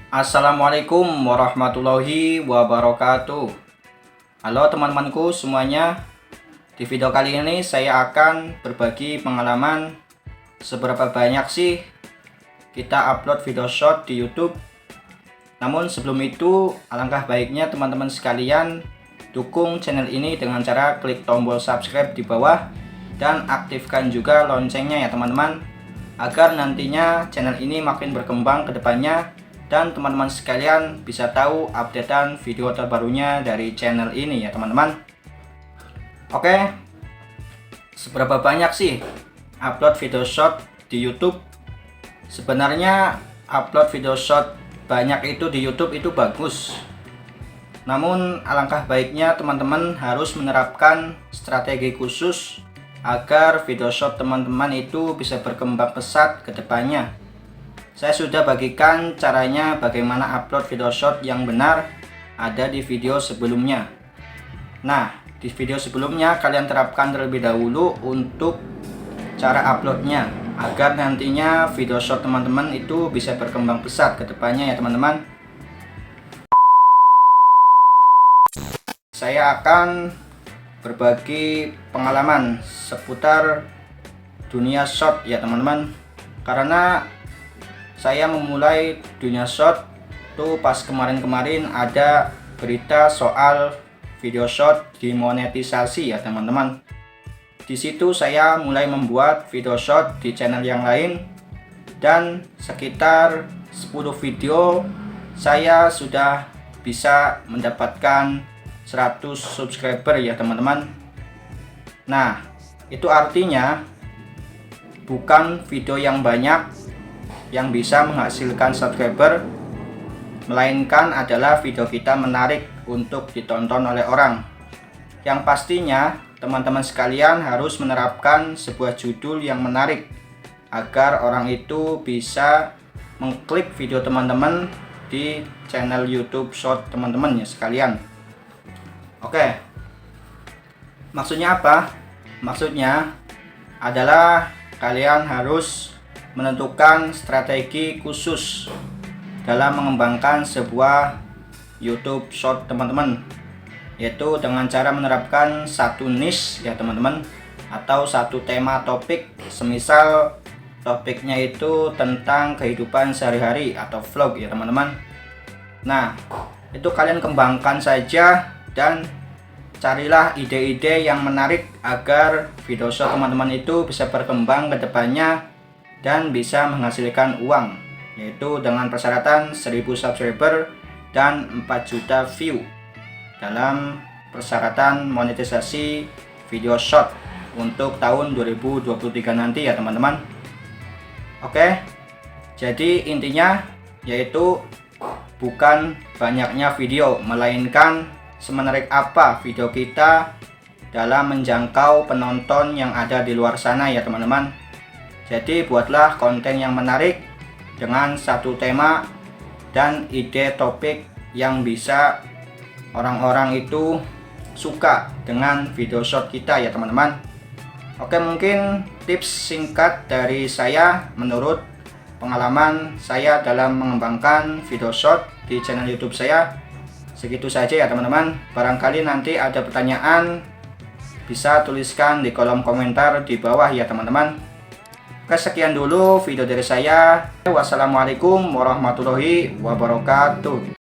Assalamualaikum warahmatullahi wabarakatuh. Halo teman-temanku semuanya. Di video kali ini saya akan berbagi pengalaman seberapa banyak sih kita upload video short di YouTube. Namun sebelum itu, alangkah baiknya teman-teman sekalian dukung channel ini dengan cara klik tombol subscribe di bawah dan aktifkan juga loncengnya ya teman-teman, agar nantinya channel ini makin berkembang ke depannya dan teman-teman sekalian bisa tahu updatean video terbarunya dari channel ini ya teman-teman. Oke, seberapa banyak sih upload video short di YouTube? Sebenarnya upload video short banyak itu di YouTube itu bagus. Namun alangkah baiknya teman-teman harus menerapkan strategi khusus agar video short teman-teman itu bisa berkembang pesat ke depannya. Saya sudah bagikan caranya bagaimana upload video short yang benar ada di video sebelumnya. Nah, di video sebelumnya kalian terapkan terlebih dahulu untuk cara uploadnya, agar nantinya video short teman-teman itu bisa berkembang pesat ke depannya ya teman-teman. Saya akan berbagi pengalaman seputar dunia short ya teman-teman. Karena saya memulai dunia short tuh pas kemarin-kemarin ada berita soal video short dimonetisasi ya teman-teman. Di situ saya mulai membuat video short di channel yang lain dan sekitar 10 video saya sudah bisa mendapatkan 100 subscriber ya teman-teman. Nah, itu artinya bukan video yang banyak yang bisa menghasilkan subscriber, melainkan adalah video kita menarik untuk ditonton oleh orang. Yang pastinya teman-teman sekalian harus menerapkan sebuah judul yang menarik agar orang itu bisa mengklik video teman-teman di channel YouTube short teman-teman ya sekalian. Oke, maksudnya apa? Maksudnya adalah kalian harus menentukan strategi khusus dalam mengembangkan sebuah YouTube short teman-teman, yaitu dengan cara menerapkan satu niche ya teman-teman, atau satu tema topik. Semisal topiknya itu tentang kehidupan sehari-hari atau vlog ya teman-teman. Nah, itu kalian kembangkan saja dan carilah ide-ide yang menarik agar video short teman-teman itu bisa berkembang ke depannya dan bisa menghasilkan uang, yaitu dengan persyaratan 1000 subscriber dan 4 juta view dalam persyaratan monetisasi video short untuk tahun 2023 nanti ya teman-teman. Oke, jadi intinya yaitu bukan banyaknya video, melainkan semenarik apa video kita dalam menjangkau penonton yang ada di luar sana ya teman-teman. Jadi buatlah konten yang menarik dengan satu tema dan ide topik yang bisa orang-orang itu suka dengan video short kita ya teman-teman. Oke, mungkin tips singkat dari saya menurut pengalaman saya dalam mengembangkan video short di channel YouTube saya. Segitu saja ya teman-teman. Barangkali nanti ada pertanyaan bisa tuliskan di kolom komentar di bawah ya teman-teman. Oke, sekian dulu video dari saya. Wassalamualaikum warahmatullahi wabarakatuh.